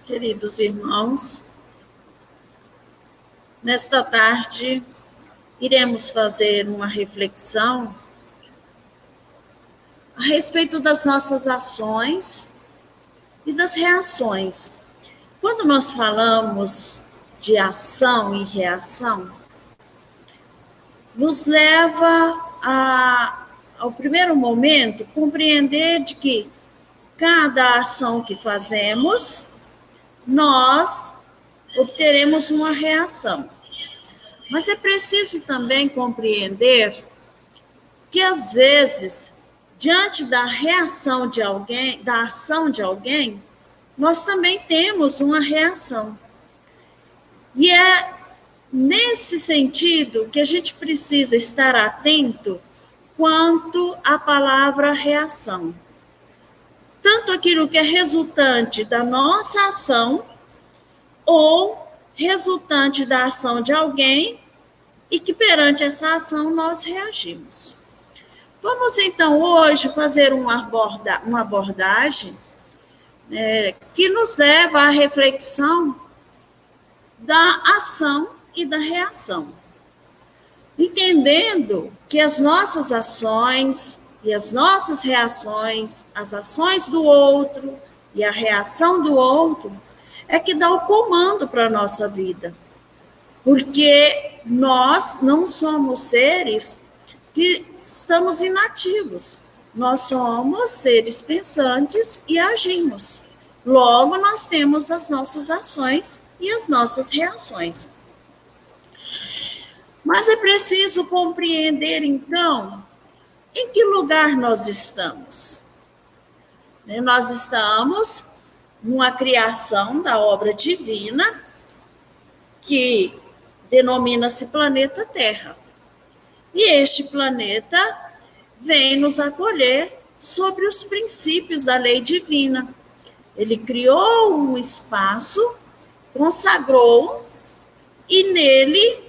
Queridos irmãos, nesta tarde iremos fazer uma reflexão a respeito das nossas ações e das reações. Quando nós falamos de ação e reação, nos leva ao primeiro momento, compreender de que cada ação que fazemos, nós obteremos uma reação. Mas é preciso também compreender que, às vezes, diante da reação de alguém, da ação de alguém, nós também temos uma reação. E é nesse sentido que a gente precisa estar atento quanto à palavra reação. Tanto aquilo que é resultante da nossa ação ou resultante da ação de alguém e que perante essa ação nós reagimos. Vamos então hoje fazer uma abordagem que nos leva à reflexão da ação e da reação. Entendendo que as nossas ações e as nossas reações, as ações do outro e a reação do outro, é que dá o comando para a nossa vida. Porque nós não somos seres que estamos inativos. Nós somos seres pensantes e agimos. Logo, nós temos as nossas ações e as nossas reações. Mas é preciso compreender, então, em que lugar nós estamos. Nós estamos numa criação da obra divina que denomina-se planeta Terra. E este planeta vem nos acolher sobre os princípios da lei divina. Ele criou um espaço, consagrou e nele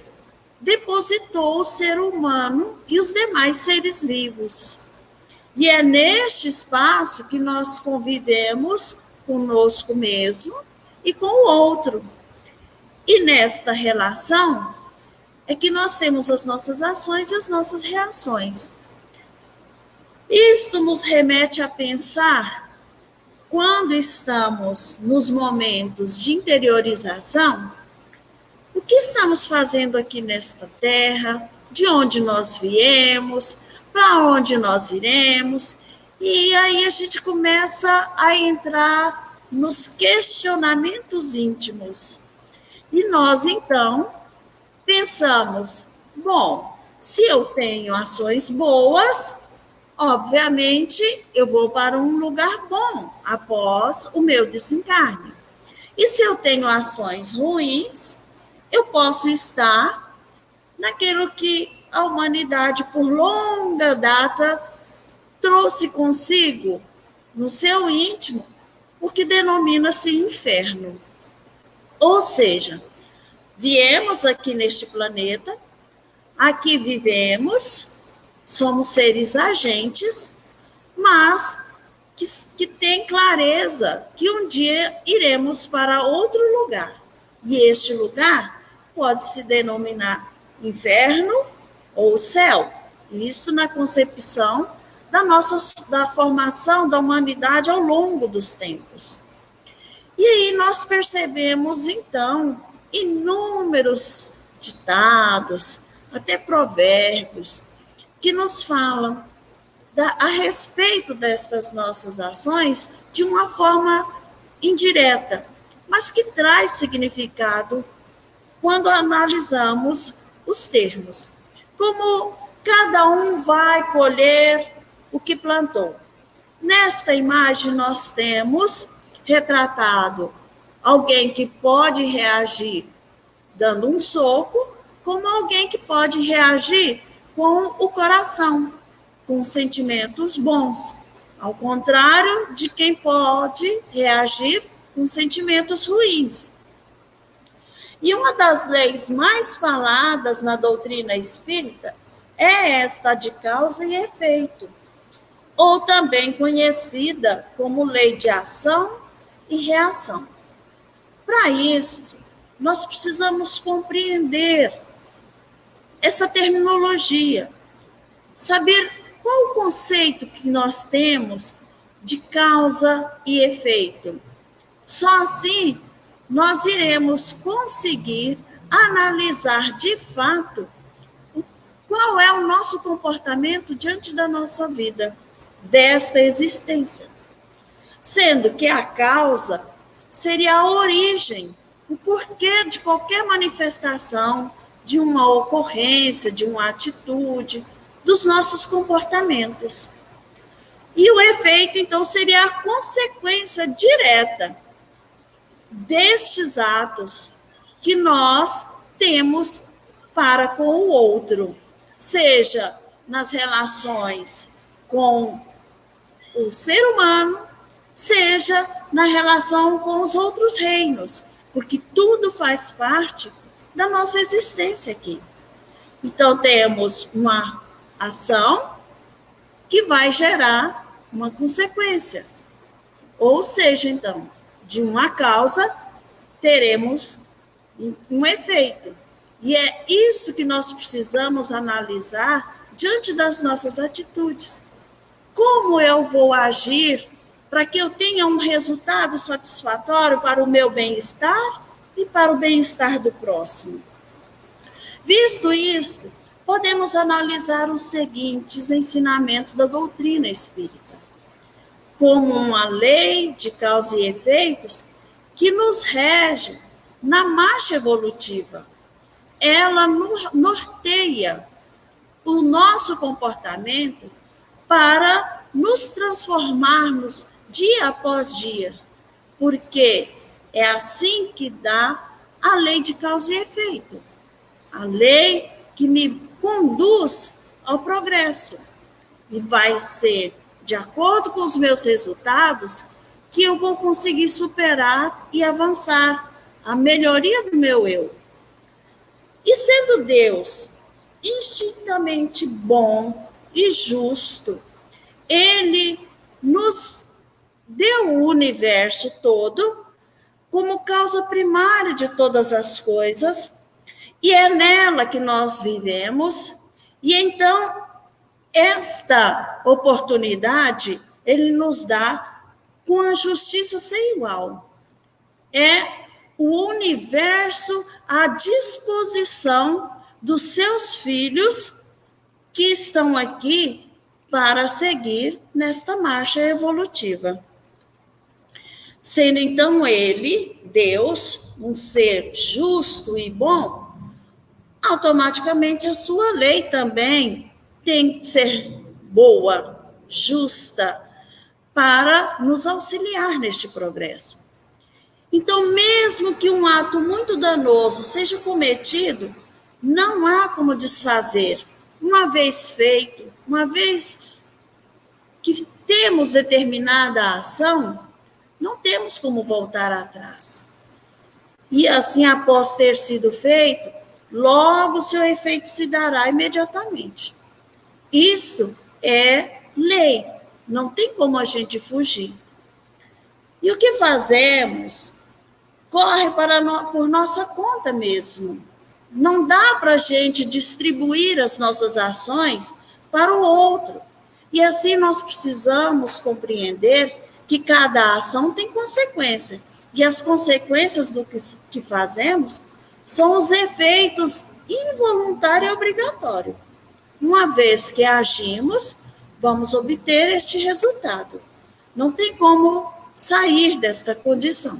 depositou o ser humano e os demais seres vivos. E é neste espaço que nós convivemos conosco mesmo e com o outro. E nesta relação é que nós temos as nossas ações e as nossas reações. Isto nos remete a pensar, quando estamos nos momentos de interiorização, o que estamos fazendo aqui nesta terra, de onde nós viemos, para onde nós iremos, e aí a gente começa a entrar nos questionamentos íntimos. E nós, então, pensamos, bom, se eu tenho ações boas, obviamente eu vou para um lugar bom após o meu desencarne. E se eu tenho ações ruins, eu posso estar naquilo que a humanidade, por longa data, trouxe consigo no seu íntimo, o que denomina-se inferno. Ou seja, viemos aqui neste planeta, aqui vivemos, somos seres agentes, mas que tem clareza que um dia iremos para outro lugar. E este lugar pode se denominar inferno ou céu. Isso na concepção da formação da humanidade ao longo dos tempos. E aí nós percebemos, então, inúmeros ditados, até provérbios, que nos falam a respeito destas nossas ações de uma forma indireta, mas que traz significado quando analisamos os termos. Como cada um vai colher o que plantou. Nesta imagem nós temos retratado alguém que pode reagir dando um soco, como alguém que pode reagir com o coração, com sentimentos bons, ao contrário de quem pode reagir com sentimentos ruins. E uma das leis mais faladas na doutrina espírita é esta de causa e efeito, ou também conhecida como lei de ação e reação. Para isso, nós precisamos compreender essa terminologia, saber qual o conceito que nós temos de causa e efeito. Só assim nós iremos conseguir analisar de fato qual é o nosso comportamento diante da nossa vida, desta existência. Sendo que a causa seria a origem, o porquê de qualquer manifestação, de uma ocorrência, de uma atitude, dos nossos comportamentos. E o efeito, então, seria a consequência direta destes atos que nós temos para com o outro, seja nas relações com o ser humano, seja na relação com os outros reinos, porque tudo faz parte da nossa existência aqui. Então, temos uma ação que vai gerar uma consequência. Ou seja, então, de uma causa, teremos um efeito. E é isso que nós precisamos analisar diante das nossas atitudes. Como eu vou agir para que eu tenha um resultado satisfatório para o meu bem-estar e para o bem-estar do próximo? Visto isto, podemos analisar os seguintes ensinamentos da doutrina espírita, como uma lei de causa e efeitos que nos rege na marcha evolutiva. Ela norteia o nosso comportamento para nos transformarmos dia após dia, porque é assim que dá a lei de causa e efeito, a lei que me conduz ao progresso, e vai ser de acordo com os meus resultados que eu vou conseguir superar e avançar a melhoria do meu eu. E sendo Deus instintamente bom e justo, Ele nos deu o universo todo como causa primária de todas as coisas, e é nela que nós vivemos, e então esta oportunidade Ele nos dá com a justiça sem igual. É o universo à disposição dos seus filhos que estão aqui para seguir nesta marcha evolutiva. Sendo então Ele, Deus, um ser justo e bom, automaticamente a sua lei também tem que ser boa, justa, para nos auxiliar neste progresso. Então, mesmo que um ato muito danoso seja cometido, não há como desfazer. Uma vez feito, uma vez que temos determinada ação, não temos como voltar atrás. E assim, após ter sido feito, logo seu efeito se dará imediatamente. Isso é lei, não tem como a gente fugir. E o que fazemos corre por nossa conta mesmo. Não dá para a gente distribuir as nossas ações para o outro. E assim nós precisamos compreender que cada ação tem consequência. E as consequências do que fazemos são os efeitos involuntário e obrigatório. Uma vez que agimos, vamos obter este resultado. Não tem como sair desta condição.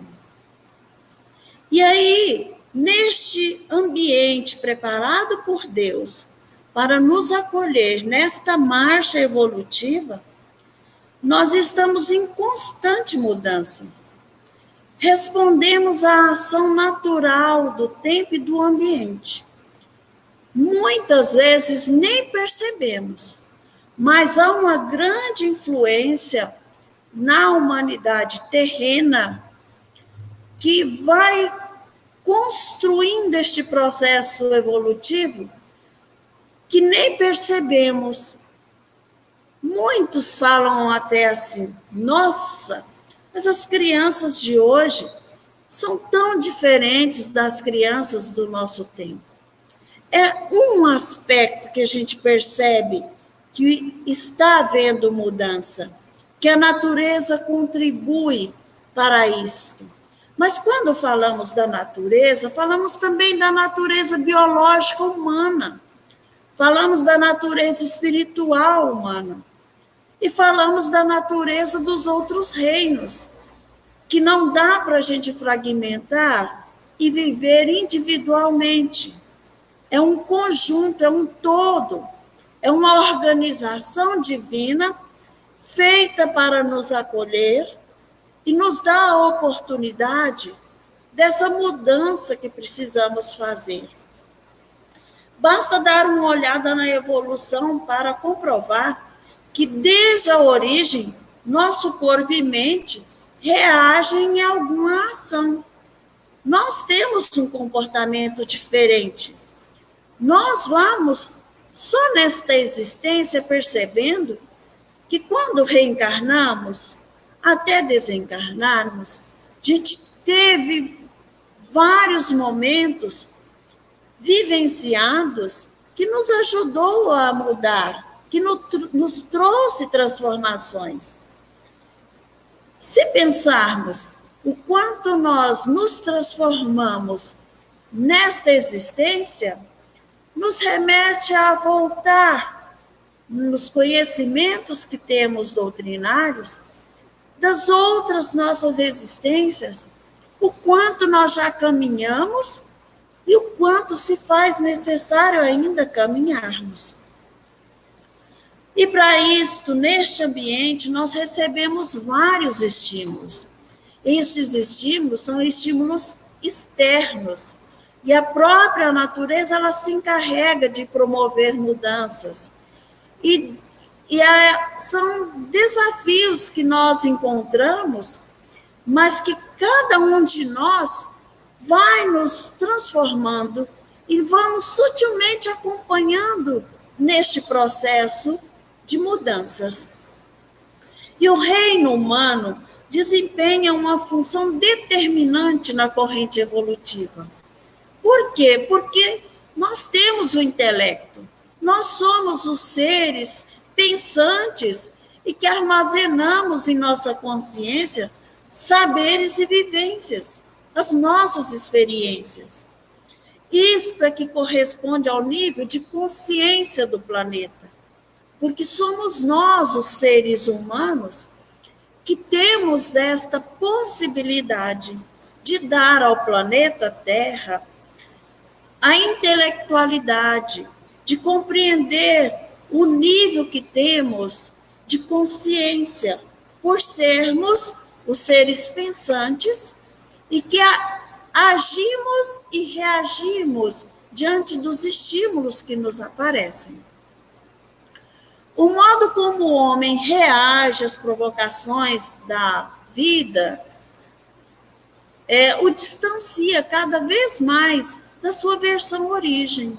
E aí, neste ambiente preparado por Deus para nos acolher nesta marcha evolutiva, nós estamos em constante mudança. Respondemos à ação natural do tempo e do ambiente. Muitas vezes nem percebemos, mas há uma grande influência na humanidade terrena que vai construindo este processo evolutivo que nem percebemos. Muitos falam até assim, nossa, mas as crianças de hoje são tão diferentes das crianças do nosso tempo. É um aspecto que a gente percebe que está havendo mudança, que a natureza contribui para isto. Mas quando falamos da natureza, falamos também da natureza biológica humana, falamos da natureza espiritual humana e falamos da natureza dos outros reinos, que não dá para a gente fragmentar e viver individualmente. É um conjunto, é um todo, é uma organização divina feita para nos acolher e nos dar a oportunidade dessa mudança que precisamos fazer. Basta dar uma olhada na evolução para comprovar que, desde a origem, nosso corpo e mente reagem em alguma ação. Nós temos um comportamento diferente. Nós vamos, só nesta existência, percebendo que quando reencarnamos, até desencarnarmos, a gente teve vários momentos vivenciados que nos ajudou a mudar, que nos trouxe transformações. Se pensarmos o quanto nós nos transformamos nesta existência, nos remete a voltar nos conhecimentos que temos doutrinários das outras nossas existências, o quanto nós já caminhamos e o quanto se faz necessário ainda caminharmos. E para isto, neste ambiente, nós recebemos vários estímulos. Estes estímulos são estímulos externos, e a própria natureza ela se encarrega de promover mudanças. São desafios que nós encontramos, mas que cada um de nós vai nos transformando e vamos sutilmente acompanhando neste processo de mudanças. E o reino humano desempenha uma função determinante na corrente evolutiva. Por quê? Porque nós temos o intelecto, nós somos os seres pensantes e que armazenamos em nossa consciência saberes e vivências, as nossas experiências. Isto é que corresponde ao nível de consciência do planeta, porque somos nós, os seres humanos, que temos esta possibilidade de dar ao planeta Terra a intelectualidade, de compreender o nível que temos de consciência, por sermos os seres pensantes e que agimos e reagimos diante dos estímulos que nos aparecem. O modo como o homem reage às provocações da vida o distancia cada vez mais da sua versão origem.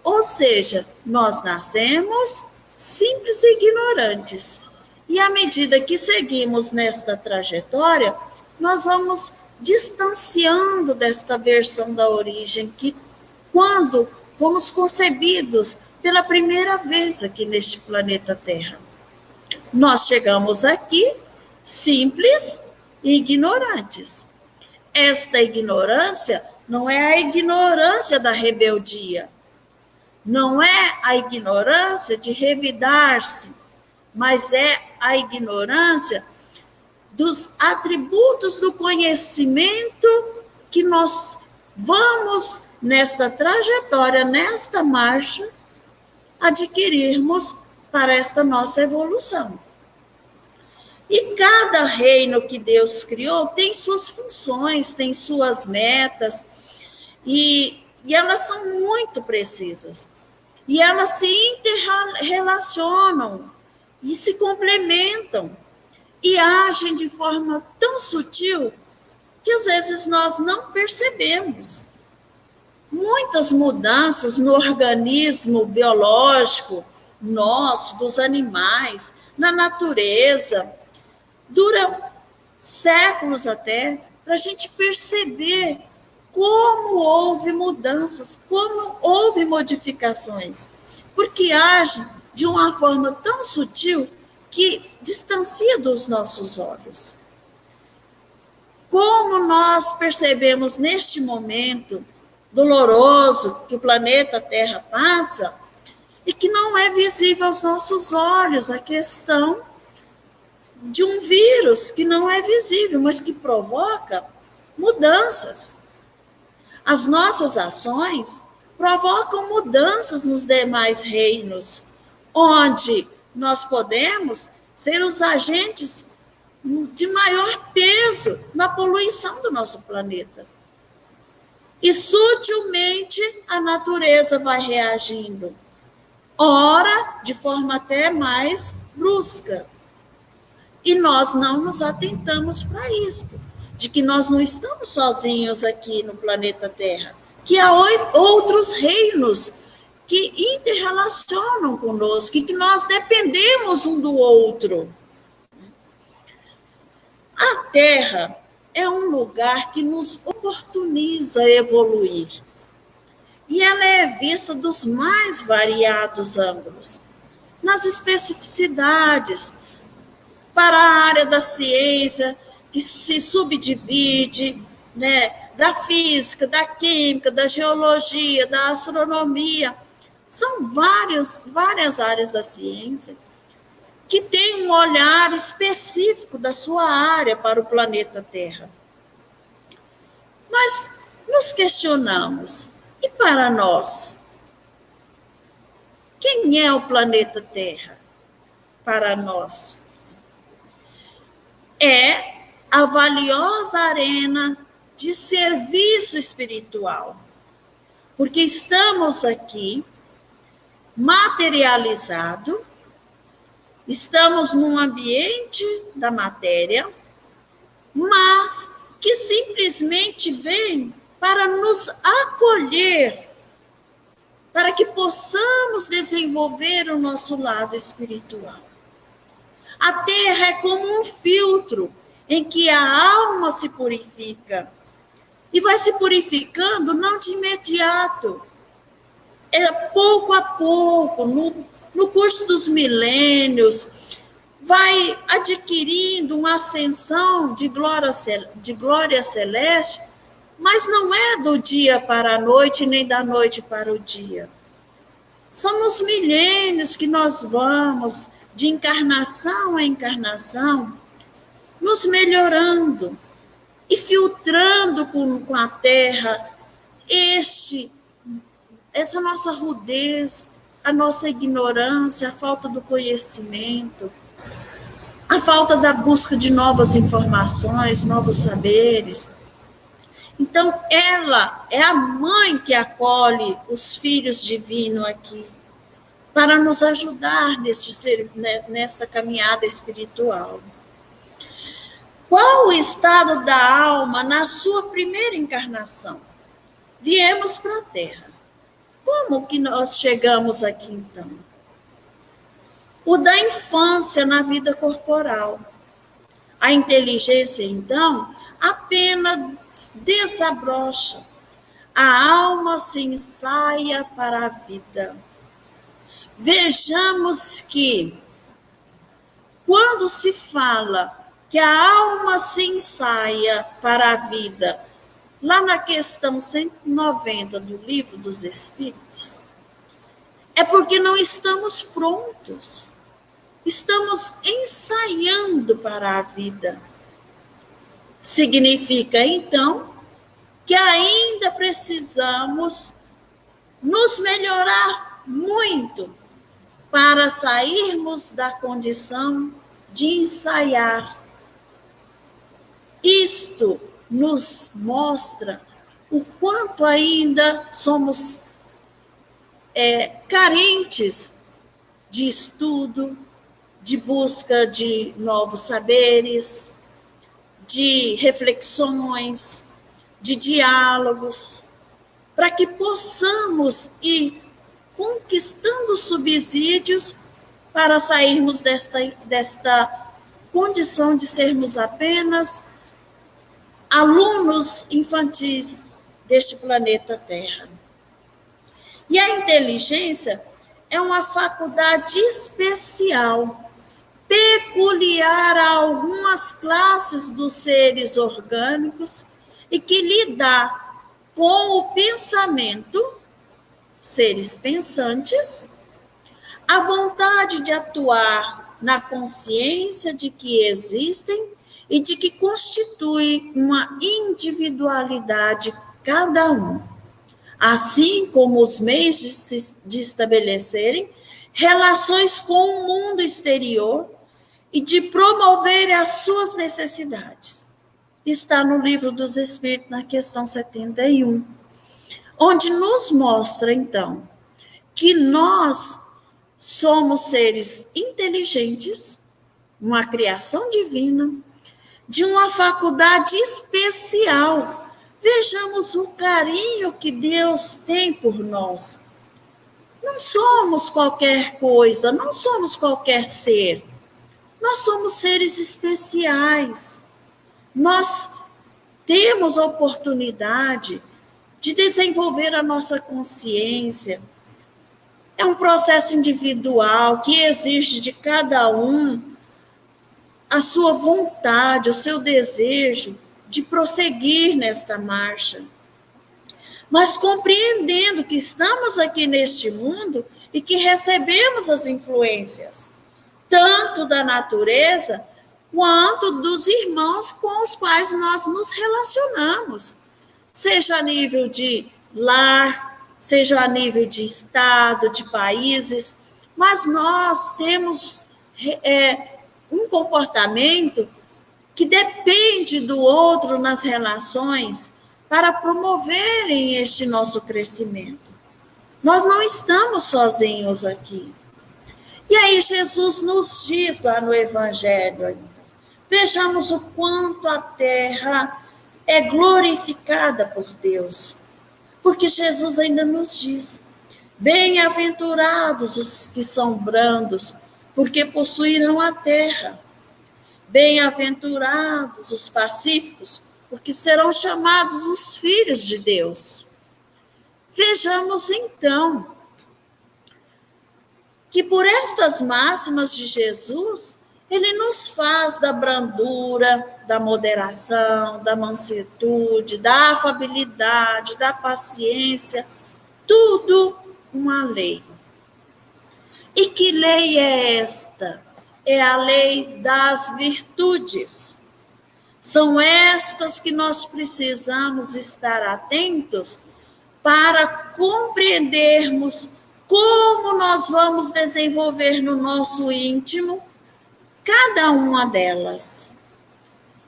Ou seja, nós nascemos simples e ignorantes. E à medida que seguimos nesta trajetória, nós vamos distanciando desta versão da origem que, quando fomos concebidos pela primeira vez aqui neste planeta Terra, nós chegamos aqui simples e ignorantes. Esta ignorância não é a ignorância da rebeldia, não é a ignorância de revidar-se, mas é a ignorância dos atributos do conhecimento que nós vamos, nesta trajetória, nesta marcha, adquirirmos para esta nossa evolução. E cada reino que Deus criou tem suas funções, tem suas metas, e elas são muito precisas. E elas se interrelacionam e se complementam e agem de forma tão sutil que às vezes nós não percebemos. Muitas mudanças no organismo biológico nosso, dos animais, na natureza, duram séculos até, para a gente perceber como houve mudanças, como houve modificações, porque age de uma forma tão sutil que distancia dos nossos olhos. Como nós percebemos neste momento doloroso que o planeta Terra passa e que não é visível aos nossos olhos a questão de um vírus que não é visível, mas que provoca mudanças. As nossas ações provocam mudanças nos demais reinos, onde nós podemos ser os agentes de maior peso na poluição do nosso planeta. E sutilmente a natureza vai reagindo, ora de forma até mais brusca. E nós não nos atentamos para isto, de que nós não estamos sozinhos aqui no planeta Terra, que há outros reinos que interrelacionam conosco, e que nós dependemos um do outro. A Terra é um lugar que nos oportuniza a evoluir. E ela é vista dos mais variados ângulos, nas especificidades, para a área da ciência, que se subdivide, né, da física, da química, da geologia, da astronomia. São várias áreas da ciência que têm um olhar específico da sua área para o planeta Terra. Mas nos questionamos, e para nós? Quem é o planeta Terra para nós? É a valiosa arena de serviço espiritual, porque estamos aqui materializado, estamos num ambiente da matéria, mas que simplesmente vem para nos acolher, para que possamos desenvolver o nosso lado espiritual. A Terra é como um filtro em que a alma se purifica. E vai se purificando não de imediato. É pouco a pouco, no curso dos milênios, vai adquirindo uma ascensão de glória celeste, mas não é do dia para a noite, nem da noite para o dia. São nos milênios que nós vamos, de encarnação a encarnação, nos melhorando e filtrando com a Terra essa nossa rudez, a nossa ignorância, a falta do conhecimento, a falta da busca de novas informações, novos saberes. Então, ela é a mãe que acolhe os filhos divinos aqui, para nos ajudar nesta caminhada espiritual. Qual o estado da alma na sua primeira encarnação? Viemos para a Terra. Como que nós chegamos aqui, então? O da infância na vida corporal. A inteligência, então, apenas desabrocha. A alma se ensaia para a vida. Vejamos que, quando se fala que a alma se ensaia para a vida, lá na questão 190 do Livro dos Espíritos, é porque não estamos prontos. Estamos ensaiando para a vida. Significa, então, que ainda precisamos nos melhorar muito para sairmos da condição de ensaiar. Isto nos mostra o quanto ainda somos carentes de estudo, de busca de novos saberes, de reflexões, de diálogos, para que possamos ir conquistando subsídios para sairmos desta condição de sermos apenas alunos infantis deste planeta Terra. E a inteligência é uma faculdade especial, peculiar a algumas classes dos seres orgânicos e que lida com o pensamento, seres pensantes, a vontade de atuar na consciência de que existem e de que constitui uma individualidade cada um, assim como os meios de estabelecerem relações com o mundo exterior e de promoverem as suas necessidades. Está no Livro dos Espíritos, na questão 71, onde nos mostra, então, que nós somos seres inteligentes, uma criação divina, de uma faculdade especial. Vejamos o carinho que Deus tem por nós. Não somos qualquer coisa, não somos qualquer ser. Nós somos seres especiais. Nós temos a oportunidade de desenvolver a nossa consciência. É um processo individual que exige de cada um a sua vontade, o seu desejo de prosseguir nesta marcha. Mas compreendendo que estamos aqui neste mundo e que recebemos as influências, tanto da natureza, quanto dos irmãos com os quais nós nos relacionamos, seja a nível de lar, seja a nível de estado, de países, mas nós temos um comportamento que depende do outro nas relações para promoverem este nosso crescimento. Nós não estamos sozinhos aqui. E aí Jesus nos diz lá no Evangelho, vejamos o quanto a terra é glorificada por Deus. Porque Jesus ainda nos diz, bem-aventurados os que são brandos, porque possuirão a terra. Bem-aventurados os pacíficos, porque serão chamados os filhos de Deus. Vejamos então que por estas máximas de Jesus, ele nos faz da brandura, da moderação, da mansuetude, da afabilidade, da paciência, tudo uma lei. E que lei é esta? É a lei das virtudes. São estas que nós precisamos estar atentos para compreendermos como nós vamos desenvolver no nosso íntimo cada uma delas.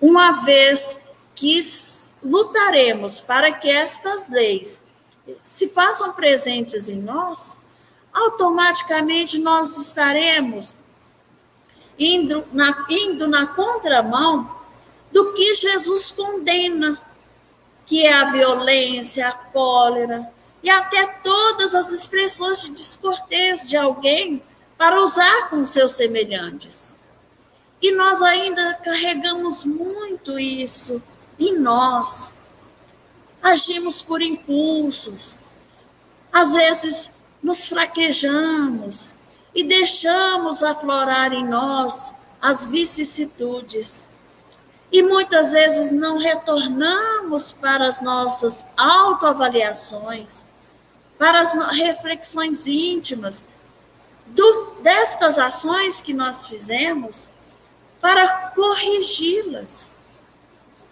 Uma vez que lutaremos para que estas leis se façam presentes em nós, automaticamente nós estaremos indo na contramão do que Jesus condena, que é a violência, a cólera e até todas as expressões de descortês de alguém para usar com seus semelhantes. E nós ainda carregamos muito isso em nós. Agimos por impulsos. Às vezes nos fraquejamos e deixamos aflorar em nós as vicissitudes. E muitas vezes não retornamos para as nossas autoavaliações, para as reflexões íntimas destas ações que nós fizemos, para corrigi-las,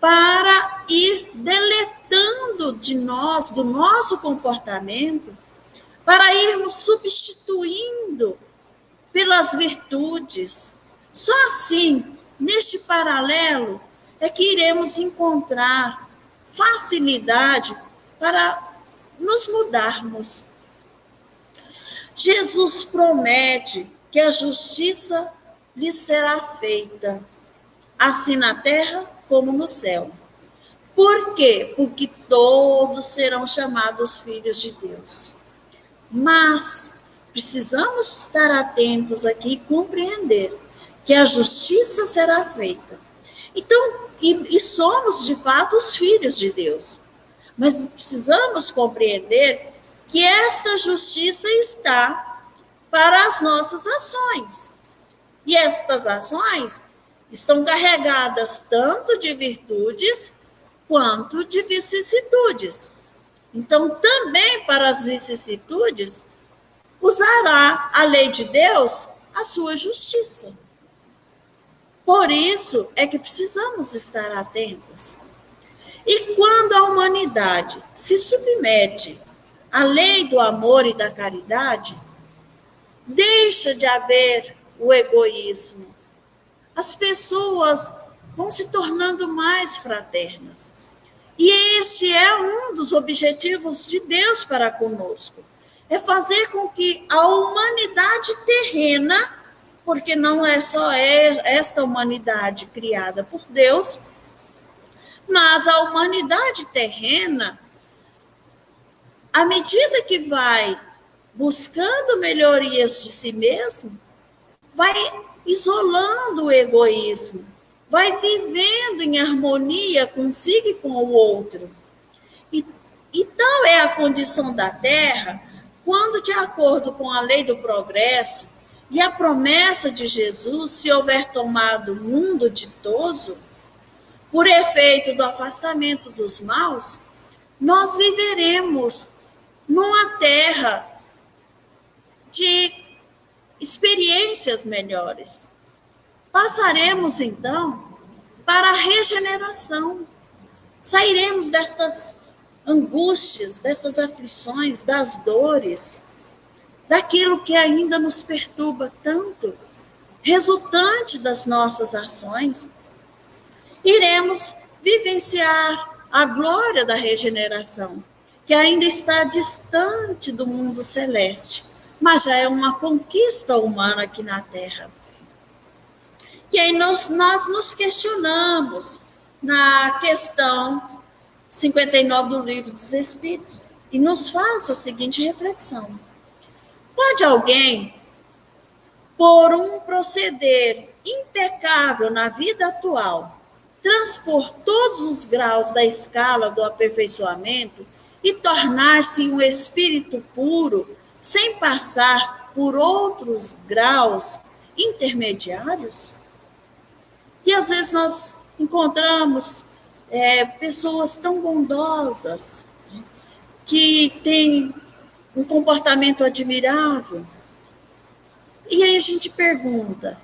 para ir deletando de nós, do nosso comportamento, para irmos substituindo pelas virtudes. Só assim, neste paralelo, é que iremos encontrar facilidade para nos mudarmos. Jesus promete que a justiça lhe será feita, assim na terra como no céu. Por quê? Porque todos serão chamados filhos de Deus. Mas precisamos estar atentos aqui e compreender que a justiça será feita, Então, e somos de fato os filhos de Deus. Mas precisamos compreender que esta justiça está para as nossas ações. E estas ações estão carregadas tanto de virtudes quanto de vicissitudes. Então, também para as vicissitudes, usará a lei de Deus a sua justiça. Por isso é que precisamos estar atentos. E quando a humanidade se submete à lei do amor e da caridade, deixa de haver o egoísmo. As pessoas vão se tornando mais fraternas. E este é um dos objetivos de Deus para conosco. É fazer com que a humanidade terrena, porque não é só esta humanidade criada por Deus, mas a humanidade terrena, à medida que vai buscando melhorias de si mesmo, vai isolando o egoísmo, vai vivendo em harmonia consigo e com o outro. E tal é a condição da Terra, quando, de acordo com a lei do progresso e a promessa de Jesus, se houver tomado o mundo ditoso, por efeito do afastamento dos maus, nós viveremos numa terra de experiências melhores. Passaremos, então, para a regeneração. Sairemos destas angústias, dessas aflições, das dores, daquilo que ainda nos perturba tanto, resultante das nossas ações. Iremos vivenciar a glória da regeneração, que ainda está distante do mundo celeste, mas já é uma conquista humana aqui na Terra. E aí nós nos questionamos na questão 59 do Livro dos Espíritos e nos faz a seguinte reflexão: pode alguém, por um proceder impecável na vida atual, transpor todos os graus da escala do aperfeiçoamento e tornar-se um espírito puro, sem passar por outros graus intermediários? E às vezes nós encontramos pessoas tão bondosas, que têm um comportamento admirável. E aí a gente pergunta,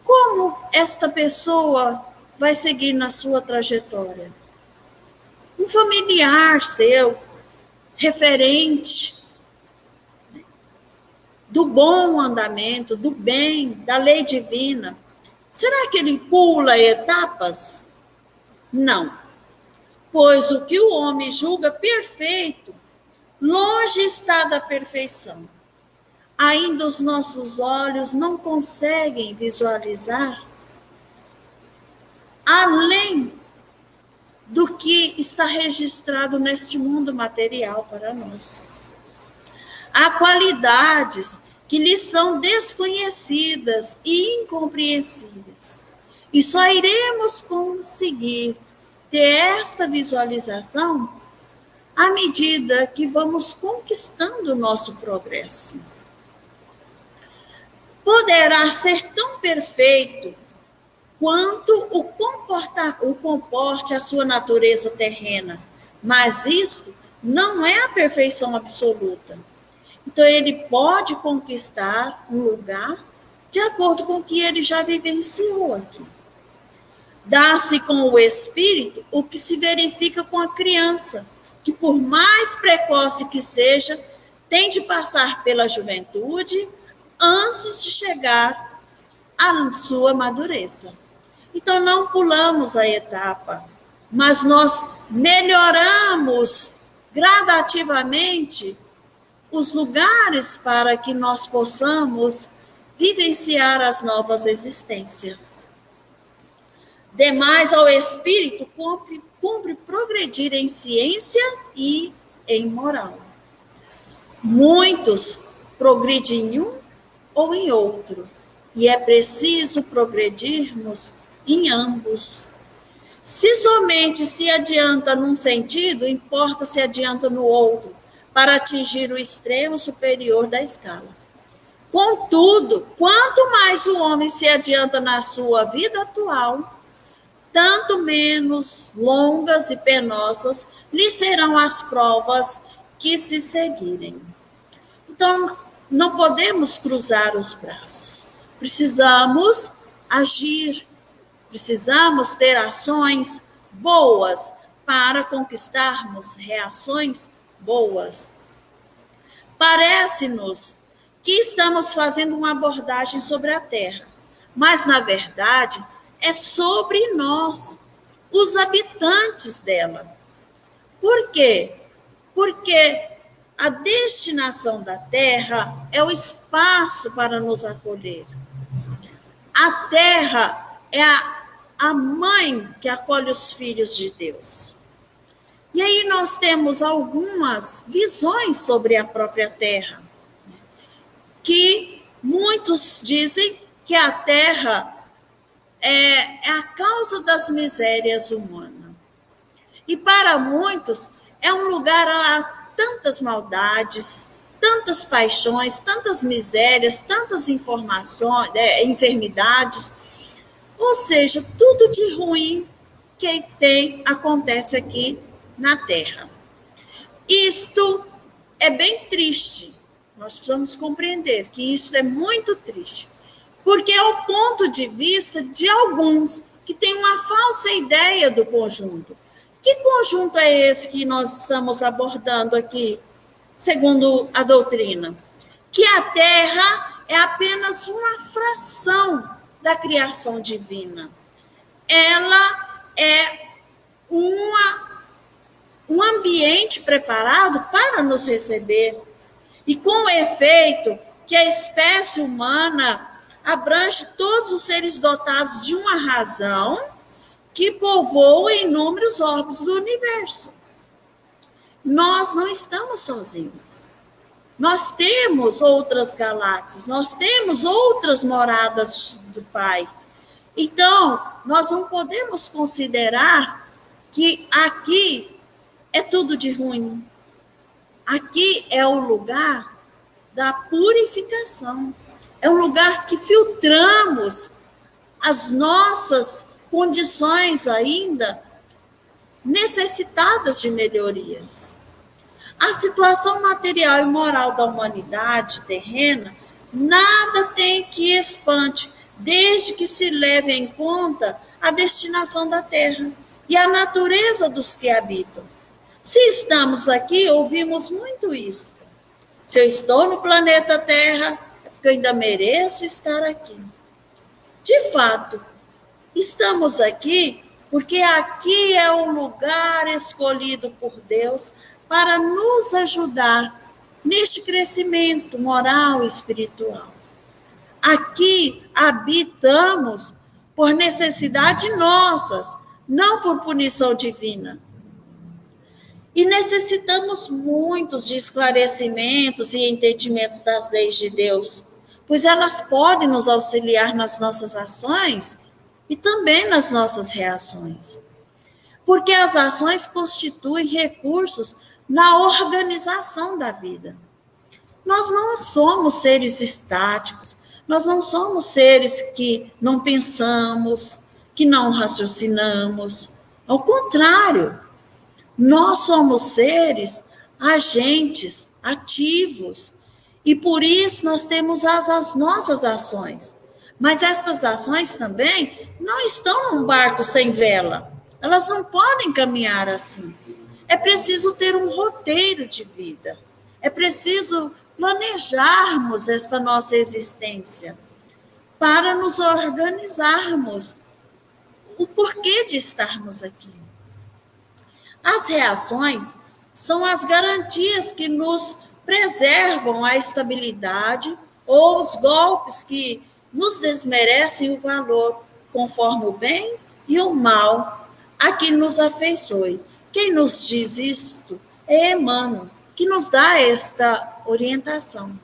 como esta pessoa vai seguir na sua trajetória? Um familiar seu, referente do bom andamento, do bem, da lei divina, será que ele pula etapas? Não. Pois o que o homem julga perfeito, longe está da perfeição. Ainda os nossos olhos não conseguem visualizar além do que está registrado neste mundo material para nós. Há qualidades que lhes são desconhecidas e incompreensíveis. E só iremos conseguir ter esta visualização à medida que vamos conquistando o nosso progresso. Poderá ser tão perfeito quanto o comporte a sua natureza terrena, mas isso não é a perfeição absoluta. Então, ele pode conquistar um lugar de acordo com o que ele já vivenciou aqui. Dá-se com o espírito o que se verifica com a criança, que por mais precoce que seja, tem de passar pela juventude antes de chegar à sua madureza. Então, não pulamos a etapa, mas nós melhoramos gradativamente os lugares para que nós possamos vivenciar as novas existências. Demais ao espírito cumpre progredir em ciência e em moral. Muitos progridem em um ou em outro, e é preciso progredirmos em ambos. Se somente se adianta num sentido, importa se adianta no outro, para atingir o extremo superior da escala. Contudo, quanto mais o homem se adianta na sua vida atual, tanto menos longas e penosas lhe serão as provas que se seguirem. Então, não podemos cruzar os braços. Precisamos agir, precisamos ter ações boas para conquistarmos reações boas. Parece-nos que estamos fazendo uma abordagem sobre a Terra, mas, na verdade, é sobre nós, os habitantes dela. Por quê? Porque a destinação da Terra é o espaço para nos acolher. A Terra é a mãe que acolhe os filhos de Deus. E aí nós temos algumas visões sobre a própria Terra, que muitos dizem que a Terra é a causa das misérias humanas. E para muitos é um lugar a tantas maldades, tantas paixões, tantas misérias, tantas enfermidades, ou seja, tudo de ruim que acontece aqui na Terra. Isto é bem triste. Nós precisamos compreender que isso é muito triste, porque é o ponto de vista de alguns que têm uma falsa ideia do conjunto. Que conjunto é esse que nós estamos abordando aqui, segundo a doutrina? Que a Terra é apenas uma fração da criação divina. Ela é um ambiente preparado para nos receber. E com o efeito que a espécie humana abrange todos os seres dotados de uma razão que povoa inúmeros orbes do universo. Nós não estamos sozinhos. Nós temos outras galáxias, nós temos outras moradas do Pai. Então, nós não podemos considerar que aqui é tudo de ruim. Aqui é o lugar da purificação. É um lugar que filtramos as nossas condições ainda necessitadas de melhorias. A situação material e moral da humanidade terrena nada tem que espante, desde que se leve em conta a destinação da Terra e a natureza dos que habitam. Se estamos aqui, ouvimos muito isso. Se eu estou no planeta Terra, é porque eu ainda mereço estar aqui. De fato, estamos aqui porque aqui é o lugar escolhido por Deus para nos ajudar neste crescimento moral e espiritual. Aqui habitamos por necessidade nossas, não por punição divina. E necessitamos muitos de esclarecimentos e entendimentos das leis de Deus, pois elas podem nos auxiliar nas nossas ações e também nas nossas reações. Porque as ações constituem recursos na organização da vida. Nós não somos seres estáticos, nós não somos seres que não pensamos, que não raciocinamos. Ao contrário, nós somos seres agentes, ativos, e por isso nós temos as nossas ações. Mas estas ações também não estão num barco sem vela. Elas não podem caminhar assim. É preciso ter um roteiro de vida. É preciso planejarmos esta nossa existência para nos organizarmos o porquê de estarmos aqui. As reações são as garantias que nos preservam a estabilidade ou os golpes que nos desmerecem o valor, conforme o bem e o mal a que nos afeiçoe. Quem nos diz isto é Emmanuel, que nos dá esta orientação.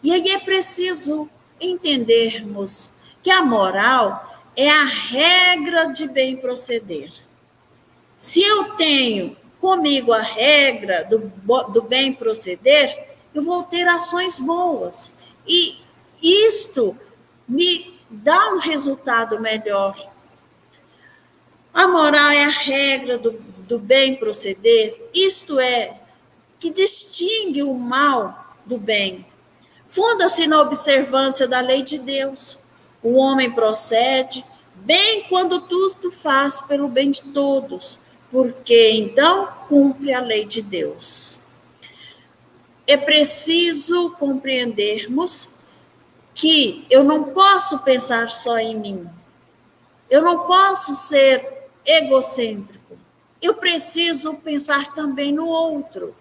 E aí é preciso entendermos que a moral é a regra de bem proceder. Se eu tenho comigo a regra do bem proceder, eu vou ter ações boas. E isto me dá um resultado melhor. A moral é a regra do bem proceder, isto é, que distingue o mal do bem. Funda-se na observância da lei de Deus. O homem procede bem quando tudo faz pelo bem de todos, porque então cumpre a lei de Deus. É preciso compreendermos que eu não posso pensar só em mim. Eu não posso ser egocêntrico. Eu preciso pensar também no outro.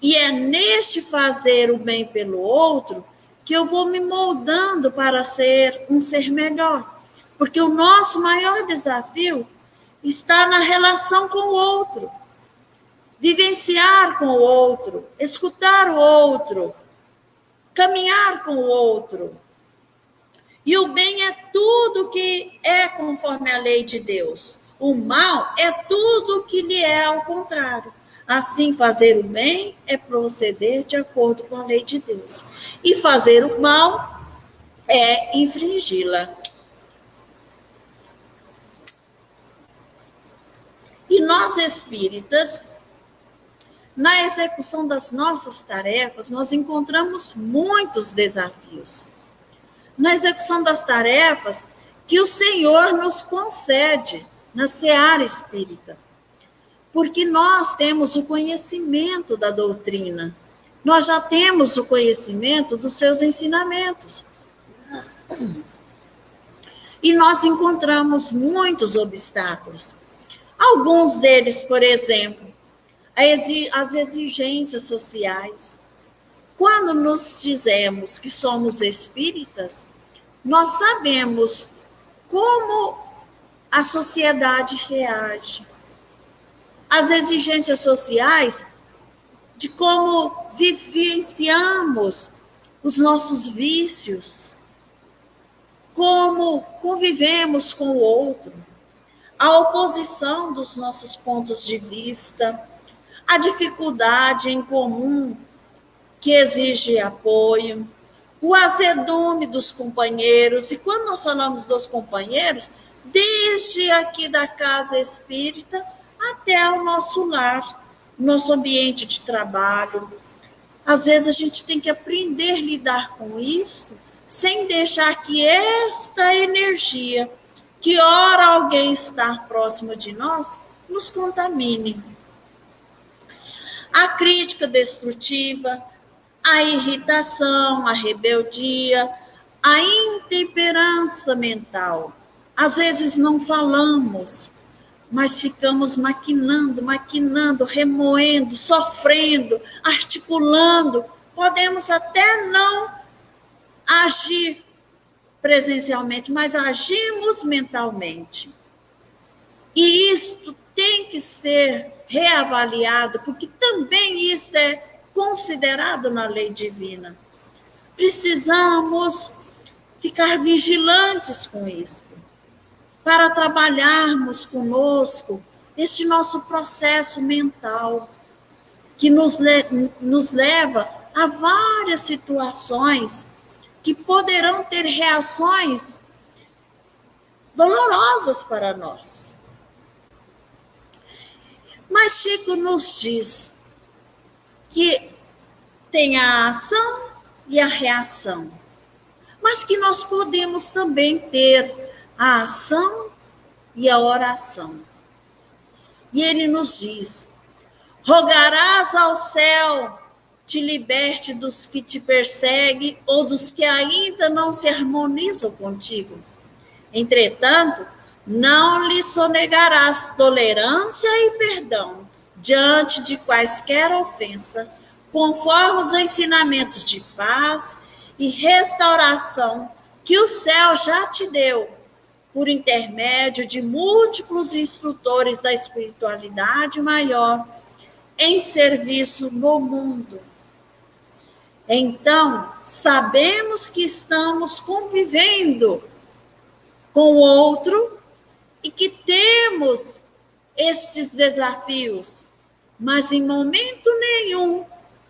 E é neste fazer o bem pelo outro que eu vou me moldando para ser um ser melhor. Porque o nosso maior desafio está na relação com o outro. Vivenciar com o outro, escutar o outro, caminhar com o outro. E o bem é tudo que é conforme a lei de Deus. O mal é tudo que lhe é ao contrário. Assim, fazer o bem é proceder de acordo com a lei de Deus. E fazer o mal é infringi-la. E nós espíritas, na execução das nossas tarefas, nós encontramos muitos desafios. Na execução das tarefas que o Senhor nos concede na seara espírita. Porque nós temos o conhecimento da doutrina, nós já temos o conhecimento dos seus ensinamentos. E nós encontramos muitos obstáculos. Alguns deles, por exemplo, as exigências sociais. Quando nos dizemos que somos espíritas, nós sabemos como a sociedade reage. As exigências sociais de como vivenciamos os nossos vícios, como convivemos com o outro, a oposição dos nossos pontos de vista, a dificuldade em comum que exige apoio, o azedume dos companheiros. E quando nós falamos dos companheiros, desde aqui da casa espírita até o nosso lar, nosso ambiente de trabalho. Às vezes a gente tem que aprender a lidar com isso, sem deixar que esta energia, que ora alguém está próximo de nós, nos contamine. A crítica destrutiva, a irritação, a rebeldia, a intemperança mental. Às vezes não falamos, mas ficamos maquinando, remoendo, sofrendo, articulando. Podemos até não agir presencialmente, mas agimos mentalmente. E isto tem que ser reavaliado, porque também isto é considerado na lei divina. Precisamos ficar vigilantes com isso, para trabalharmos conosco este nosso processo mental, que nos leva a várias situações que poderão ter reações dolorosas para nós. Mas Chico nos diz que tem a ação e a reação, mas que nós podemos também ter a ação e a oração. E ele nos diz: rogarás ao céu, te liberte dos que te perseguem ou dos que ainda não se harmonizam contigo. Entretanto, não lhe sonegarás tolerância e perdão diante de quaisquer ofensa, conforme os ensinamentos de paz e restauração que o céu já te deu, por intermédio de múltiplos instrutores da espiritualidade maior, em serviço no mundo. Então, sabemos que estamos convivendo com o outro e que temos estes desafios, mas em momento nenhum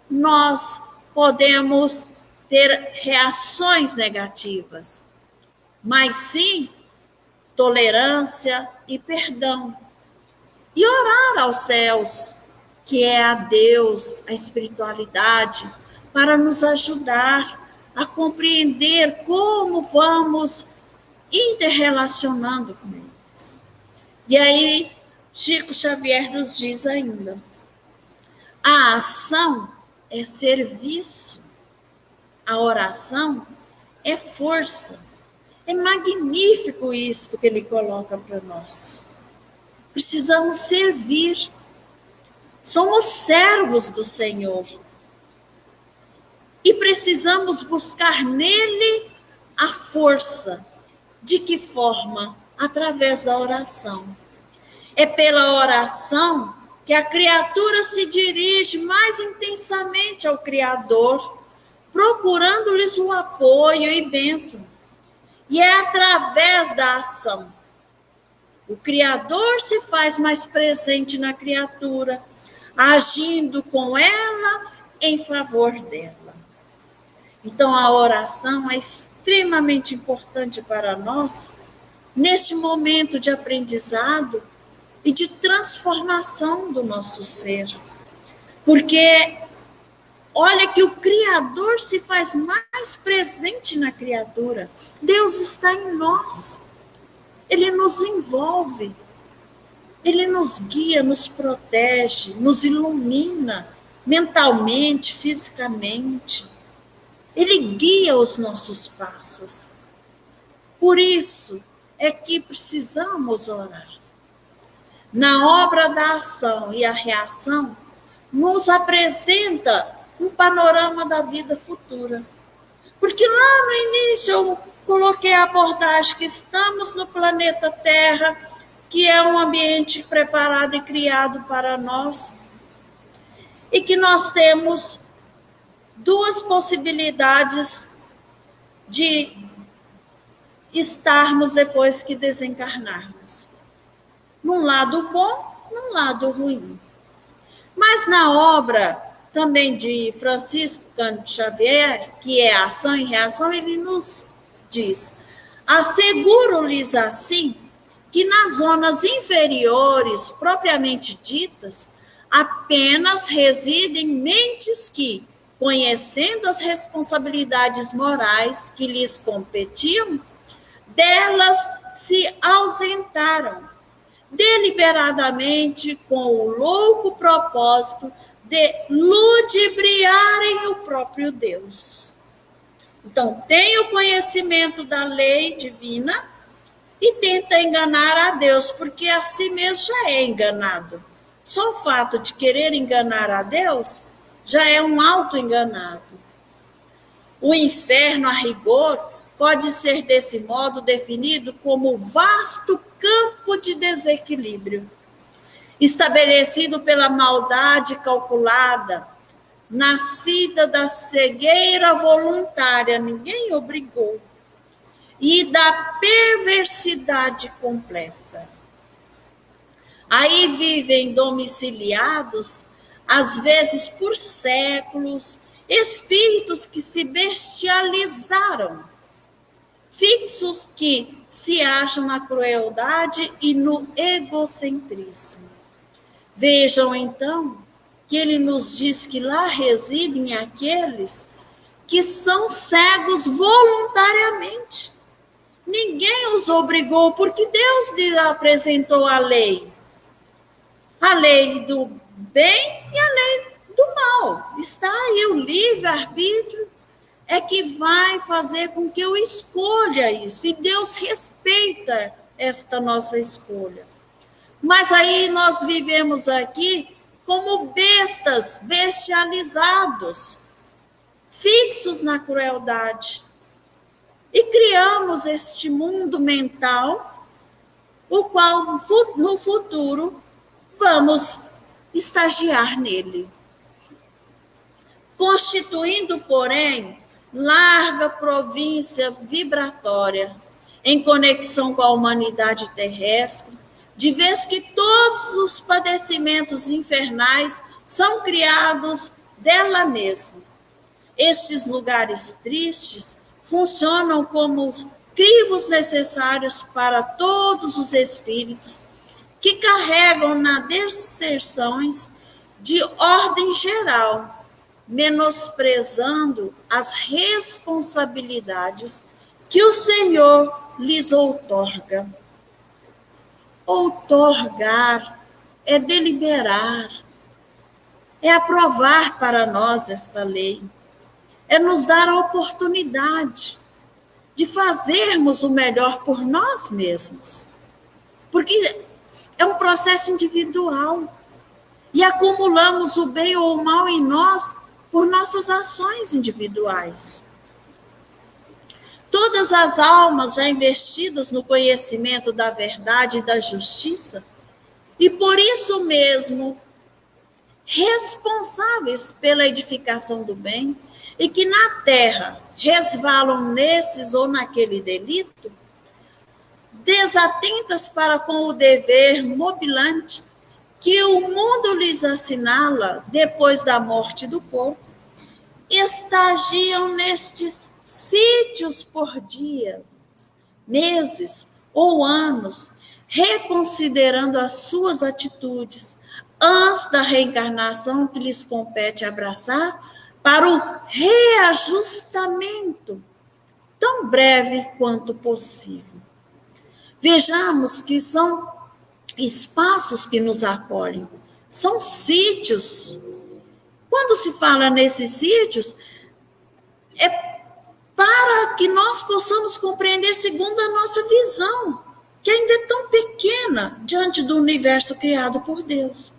nós podemos ter reações negativas, mas sim tolerância e perdão. E orar aos céus, que é a Deus, a espiritualidade, para nos ajudar a compreender como vamos interrelacionando com eles. E aí, Chico Xavier nos diz ainda: a ação é serviço, a oração é força. É magnífico isto que ele coloca para nós. Precisamos servir. Somos servos do Senhor. E precisamos buscar nele a força. De que forma? Através da oração. É pela oração que a criatura se dirige mais intensamente ao Criador, procurando-lhes o apoio e bênção. E é através da ação. O Criador se faz mais presente na criatura, agindo com ela em favor dela. Então, a oração é extremamente importante para nós, neste momento de aprendizado e de transformação do nosso ser. Porque olha que o Criador se faz mais presente na criatura. Deus está em nós. Ele nos envolve. Ele nos guia, nos protege, nos ilumina mentalmente, fisicamente. Ele guia os nossos passos. Por isso é que precisamos orar. Na obra da ação e a reação, nos apresenta um panorama da vida futura. Porque lá no início eu coloquei a abordagem que estamos no planeta Terra, que é um ambiente preparado e criado para nós, e que nós temos duas possibilidades de estarmos depois que desencarnarmos. Num lado bom, num lado ruim. Mas na obra também de Francisco Cândido Xavier, que é Ação e Reação, ele nos diz: asseguro-lhes assim que nas zonas inferiores, propriamente ditas, apenas residem mentes que, conhecendo as responsabilidades morais que lhes competiam, delas se ausentaram, deliberadamente com o louco propósito de ludibriarem o próprio Deus. Então, tem o conhecimento da lei divina e tenta enganar a Deus, porque a si mesmo já é enganado. Só o fato de querer enganar a Deus já é um auto-enganado. O inferno, a rigor, pode ser desse modo definido como vasto campo de desequilíbrio, estabelecido pela maldade calculada, nascida da cegueira voluntária, ninguém obrigou, e da perversidade completa. Aí vivem domiciliados, às vezes por séculos, espíritos que se bestializaram, fixos que se acham na crueldade e no egocentrismo. Vejam, então, que ele nos diz que lá residem aqueles que são cegos voluntariamente. Ninguém os obrigou, porque Deus lhes apresentou a lei. A lei do bem e a lei do mal. Está aí o livre-arbítrio, é que vai fazer com que eu escolha isso. E Deus respeita esta nossa escolha. Mas aí nós vivemos aqui como bestas, bestializados, fixos na crueldade. E criamos este mundo mental, o qual no futuro vamos estagiar nele. Constituindo, porém, larga província vibratória, em conexão com a humanidade terrestre, de vez que todos os padecimentos infernais são criados dela mesma. Estes lugares tristes funcionam como crivos necessários para todos os espíritos que carregam nas deserções de ordem geral, menosprezando as responsabilidades que o Senhor lhes outorga. Outorgar é deliberar, é aprovar para nós esta lei, é nos dar a oportunidade de fazermos o melhor por nós mesmos. Porque é um processo individual e acumulamos o bem ou o mal em nós por nossas ações individuais. Todas as almas já investidas no conhecimento da verdade e da justiça, e por isso mesmo responsáveis pela edificação do bem, e que na terra resvalam nesses ou naquele delito, desatentas para com o dever mobilante que o mundo lhes assinala depois da morte do corpo, estagiam nestes sítios por dias, meses ou anos, reconsiderando as suas atitudes antes da reencarnação que lhes compete abraçar para o reajustamento, tão breve quanto possível. Vejamos que são espaços que nos acolhem, são sítios. Quando se fala nesses sítios, é para que nós possamos compreender segundo a nossa visão, que ainda é tão pequena diante do universo criado por Deus.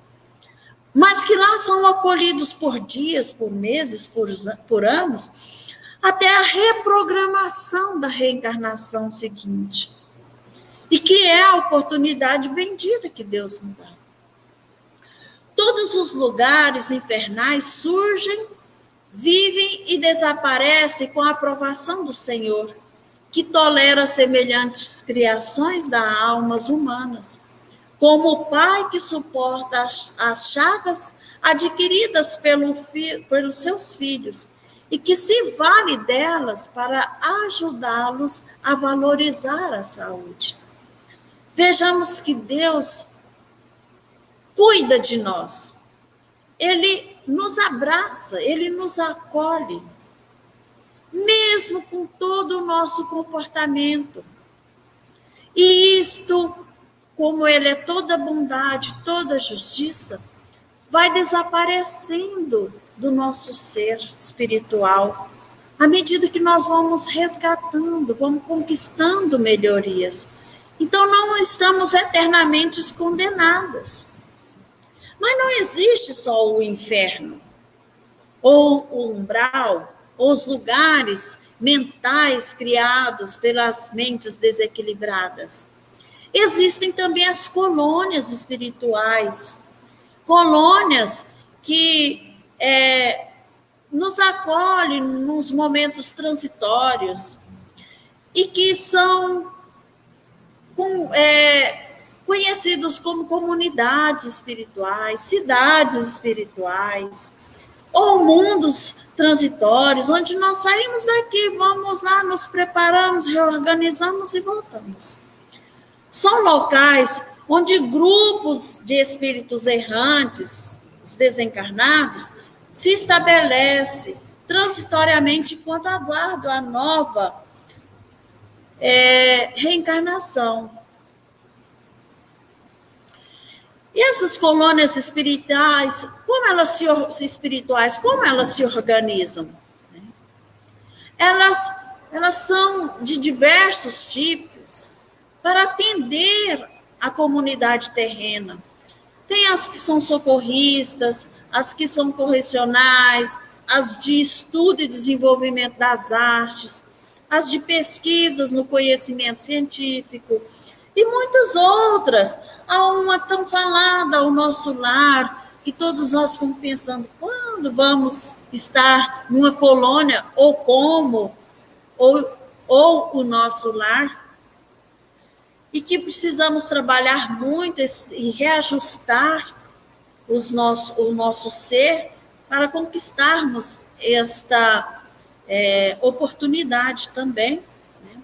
Mas que lá são acolhidos por dias, por meses, por anos, até a reprogramação da reencarnação seguinte. E que é a oportunidade bendita que Deus nos dá. Todos os lugares infernais surgem, vivem e desaparecem com a aprovação do Senhor, que tolera semelhantes criações das almas humanas, como o pai que suporta as chagas adquiridas pelos seus filhos e que se vale delas para ajudá-los a valorizar a saúde. Vejamos que Deus cuida de nós. Ele nos abraça, ele nos acolhe, mesmo com todo o nosso comportamento. E isto, como ele é toda bondade, toda justiça, vai desaparecendo do nosso ser espiritual, à medida que nós vamos resgatando, vamos conquistando melhorias. Então, não estamos eternamente condenados. Mas não existe só o inferno, ou o umbral, ou os lugares mentais criados pelas mentes desequilibradas. Existem também as colônias espirituais, colônias que nos acolhem nos momentos transitórios e que são conhecidos como comunidades espirituais, cidades espirituais, ou mundos transitórios, onde nós saímos daqui, vamos lá, nos preparamos, reorganizamos e voltamos. São locais onde grupos de espíritos errantes, os desencarnados, se estabelecem transitoriamente enquanto aguardam a nova reencarnação. E essas colônias espirituais, como elas se organizam? Elas são de diversos tipos para atender a comunidade terrena. Tem as que são socorristas, as que são correcionais, as de estudo e desenvolvimento das artes, as de pesquisas no conhecimento científico e muitas outras. Há uma tão falada, o nosso lar, que todos nós ficamos pensando, quando vamos estar numa colônia, ou como, ou o nosso lar. e que precisamos trabalhar muito e reajustar o nosso ser para conquistarmos esta oportunidade também. Né?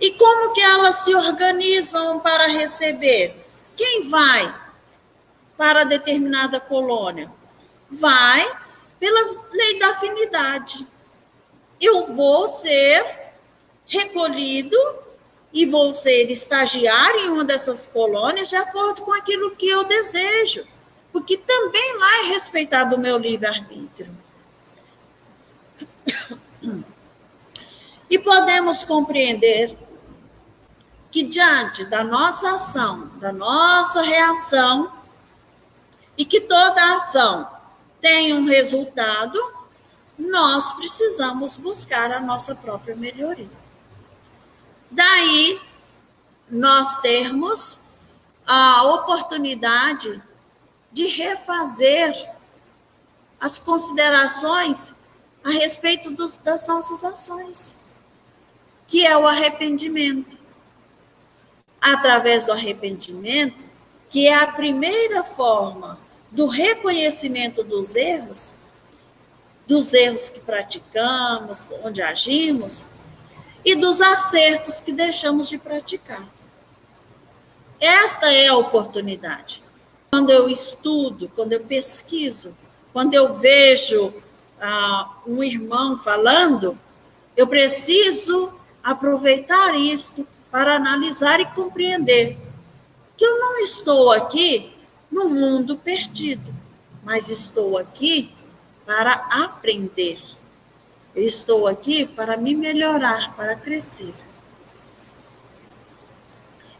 E como que elas se organizam para receber? Quem vai para determinada colônia? Vai pela lei da afinidade. Eu vou ser recolhido e vou ser estagiário em uma dessas colônias de acordo com aquilo que eu desejo, porque também lá é respeitado o meu livre-arbítrio. E podemos compreender que diante da nossa ação, da nossa reação, e que toda ação tem um resultado, nós precisamos buscar a nossa própria melhoria. Daí, nós termos a oportunidade de refazer as considerações a respeito das nossas ações, que é o arrependimento. Através do arrependimento, que é a primeira forma do reconhecimento dos erros que praticamos, onde agimos, e dos acertos que deixamos de praticar. Esta é a oportunidade. Quando eu estudo, quando eu pesquiso, quando eu vejo um irmão falando, eu preciso aproveitar isto para analisar e compreender que eu não estou aqui no mundo perdido, mas estou aqui para aprender. Eu estou aqui para me melhorar, para crescer.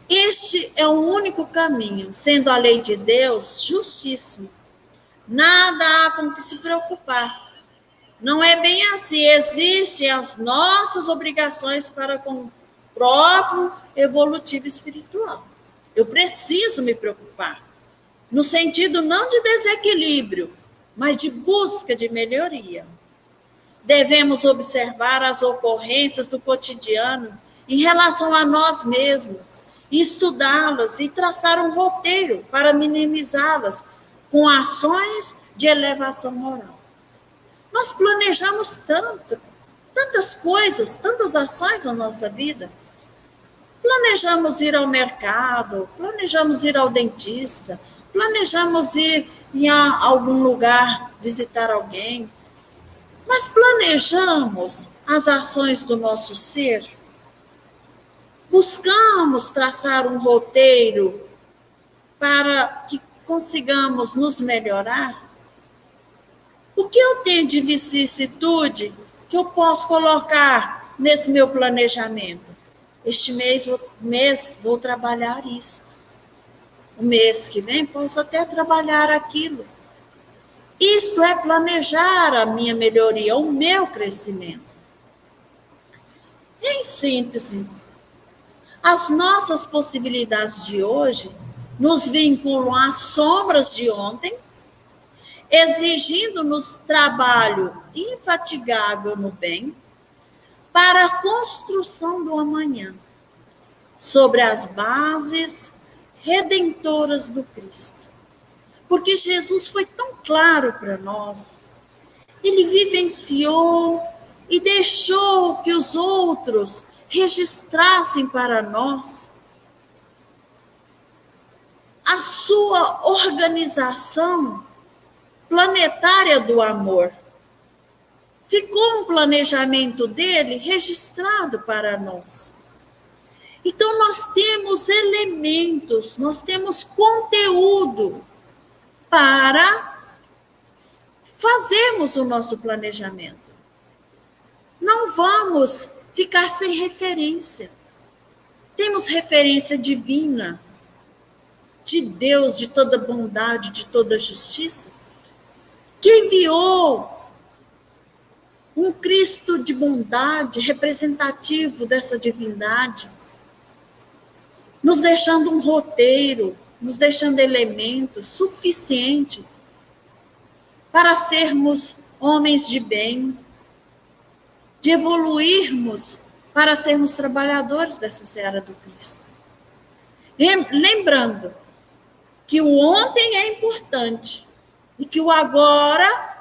Este é o único caminho, sendo a lei de Deus justíssima. Nada há com que se preocupar. Não é bem assim. Existem as nossas obrigações para com o próprio evolutivo espiritual. Eu preciso me preocupar. No sentido não de desequilíbrio, mas de busca de melhoria. Devemos observar as ocorrências do cotidiano em relação a nós mesmos, e estudá-las e traçar um roteiro para minimizá-las com ações de elevação moral. Nós planejamos tantas coisas, tantas ações na nossa vida. Planejamos ir ao mercado, planejamos ir ao dentista, planejamos ir em algum lugar visitar alguém, mas planejamos as ações do nosso ser? Buscamos traçar um roteiro para que consigamos nos melhorar? O que eu tenho de vicissitude que eu posso colocar nesse meu planejamento? Este mês vou trabalhar isto. O mês que vem posso até trabalhar aquilo. Isto é planejar a minha melhoria, o meu crescimento. Em síntese, as nossas possibilidades de hoje nos vinculam às sombras de ontem, exigindo-nos trabalho infatigável no bem, para a construção do amanhã, sobre as bases redentoras do Cristo. Porque Jesus foi tão claro para nós, ele vivenciou e deixou que os outros registrassem para nós a sua organização planetária do amor. Ficou um planejamento dele registrado para nós. Então, nós temos elementos, nós temos conteúdo para fazermos o nosso planejamento. Não vamos ficar sem referência. Temos referência divina, de Deus, de toda bondade, de toda justiça, que enviou um Cristo de bondade, representativo dessa divindade, nos deixando um roteiro, nos deixando elementos suficientes para sermos homens de bem, de evoluirmos para sermos trabalhadores dessa seara do Cristo. Lembrando que o ontem é importante e que o agora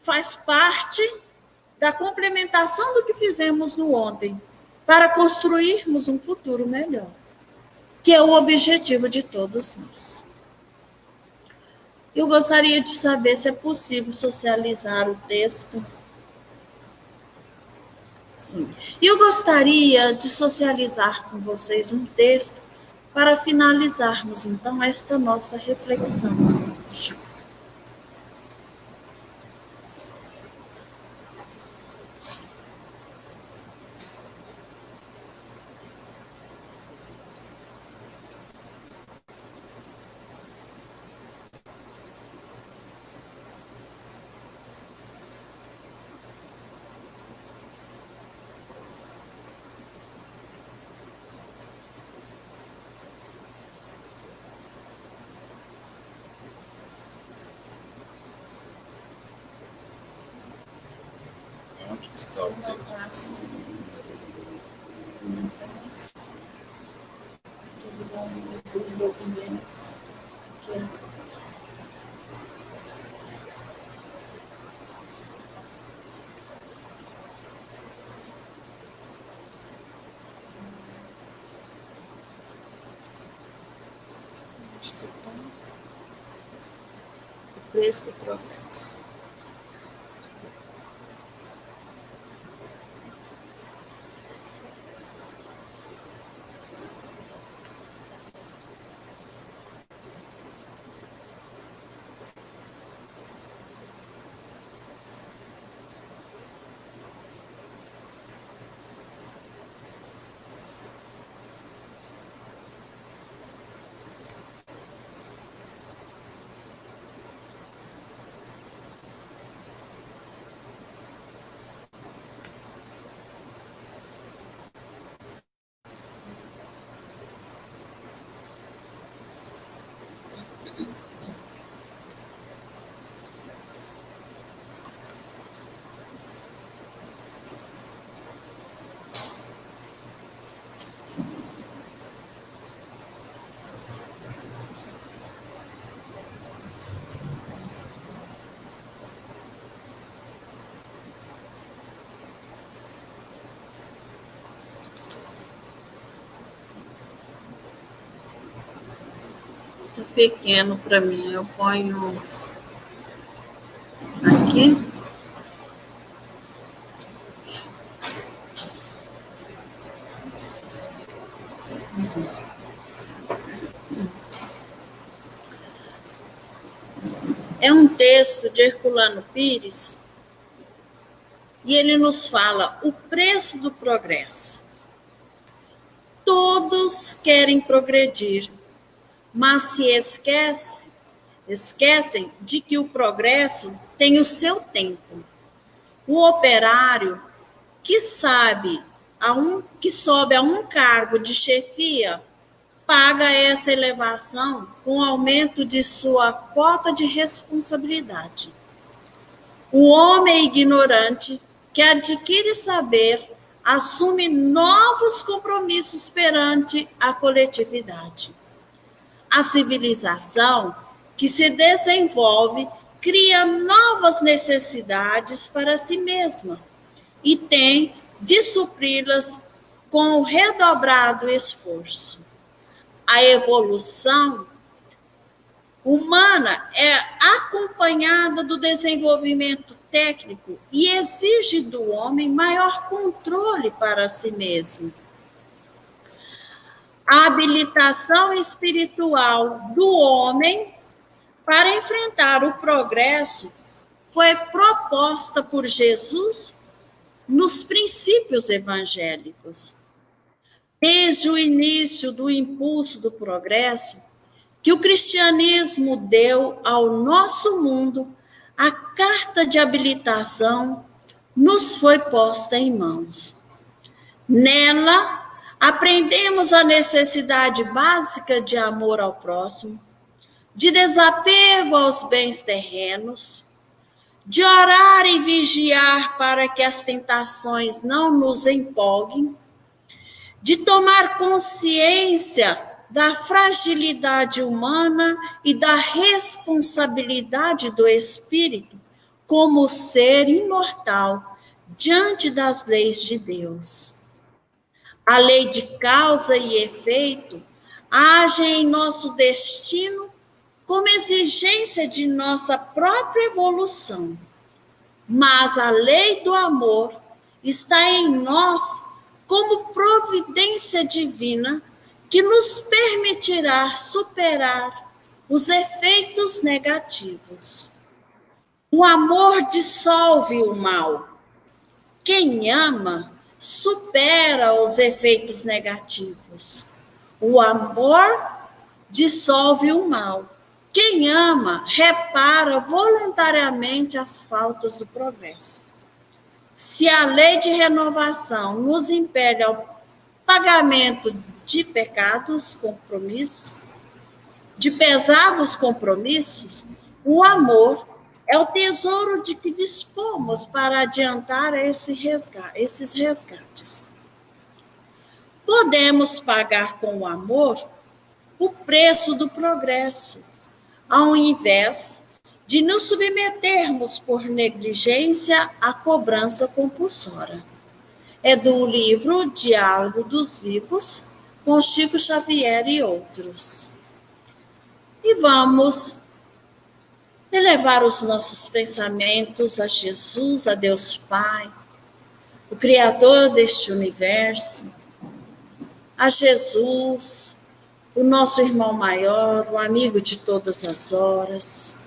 faz parte da complementação do que fizemos no ontem, para construirmos um futuro melhor, que é o objetivo de todos nós. Eu gostaria de saber se é possível socializar o texto. Sim. Eu gostaria de socializar com vocês um texto para finalizarmos, então, esta nossa reflexão. Onde está o texto? Documentos. Aqui. Acho que tá. O preço do progresso. Tá pequeno para mim, eu ponho aqui. É um texto de Herculano Pires e ele nos fala o preço do progresso. Todos querem progredir, mas se esquecem de que o progresso tem o seu tempo. O operário que sobe a um cargo de chefia paga essa elevação com aumento de sua cota de responsabilidade. O homem ignorante que adquire saber assume novos compromissos perante a coletividade. A civilização que se desenvolve cria novas necessidades para si mesma e tem de supri-las com o redobrado esforço. A evolução humana é acompanhada do desenvolvimento técnico e exige do homem maior controle para si mesmo. A habilitação espiritual do homem para enfrentar o progresso foi proposta por Jesus nos princípios evangélicos. Desde o início do impulso do progresso, que o cristianismo deu ao nosso mundo, a carta de habilitação nos foi posta em mãos. Nela, aprendemos a necessidade básica de amor ao próximo, de desapego aos bens terrenos, de orar e vigiar para que as tentações não nos empolguem, de tomar consciência da fragilidade humana e da responsabilidade do espírito como ser imortal diante das leis de Deus. A lei de causa e efeito age em nosso destino como exigência de nossa própria evolução. Mas a lei do amor está em nós como providência divina que nos permitirá superar os efeitos negativos. O amor dissolve o mal. Quem ama supera os efeitos negativos. O amor dissolve o mal. Quem ama repara voluntariamente as faltas do progresso. Se a lei de renovação nos impele ao pagamento de pesados compromissos, o amor é o tesouro de que dispomos para adiantar esses resgates. Podemos pagar com o amor o preço do progresso, ao invés de nos submetermos por negligência à cobrança compulsória. É do livro Diálogo dos Vivos, com Chico Xavier e outros. E vamos elevar os nossos pensamentos a Jesus, a Deus Pai, o Criador deste universo, a Jesus, o nosso irmão maior, o amigo de todas as horas,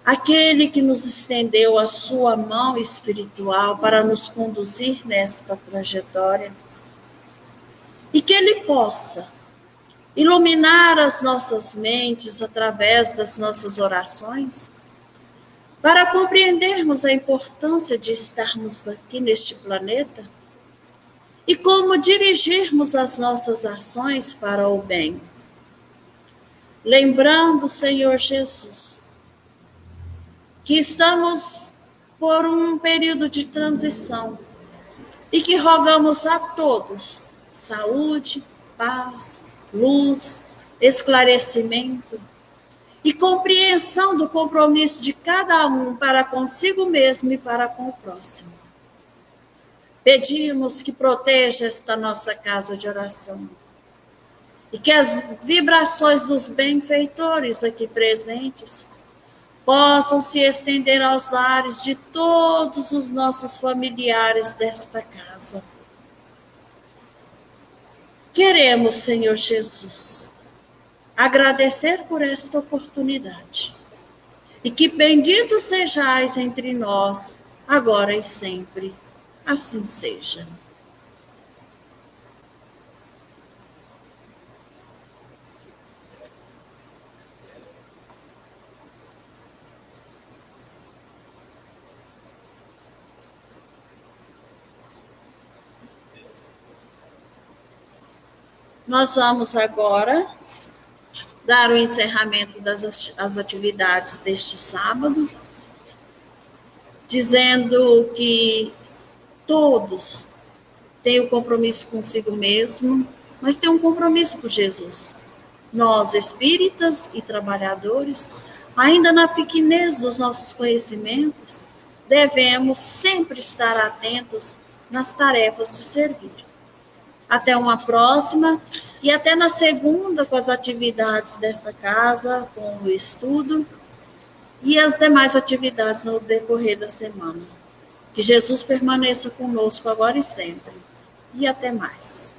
aquele que nos estendeu a sua mão espiritual para nos conduzir nesta trajetória, e que Ele possa iluminar as nossas mentes através das nossas orações, para compreendermos a importância de estarmos aqui neste planeta e como dirigirmos as nossas ações para o bem. Lembrando, Senhor Jesus, que estamos por um período de transição e que rogamos a todos saúde, paz, luz, esclarecimento e compreensão do compromisso de cada um para consigo mesmo e para com o próximo. Pedimos que proteja esta nossa casa de oração e que as vibrações dos benfeitores aqui presentes possam se estender aos lares de todos os nossos familiares desta casa. Queremos, Senhor Jesus, agradecer por esta oportunidade e que bendito sejais entre nós, agora e sempre. Assim seja. Nós vamos agora dar o encerramento das atividades deste sábado, dizendo que todos têm o compromisso consigo mesmo, mas têm um compromisso com Jesus. Nós, espíritas e trabalhadores, ainda na pequenez dos nossos conhecimentos, devemos sempre estar atentos nas tarefas de servir. Até uma próxima, e até na segunda com as atividades desta casa, com o estudo e as demais atividades no decorrer da semana. Que Jesus permaneça conosco agora e sempre. E até mais.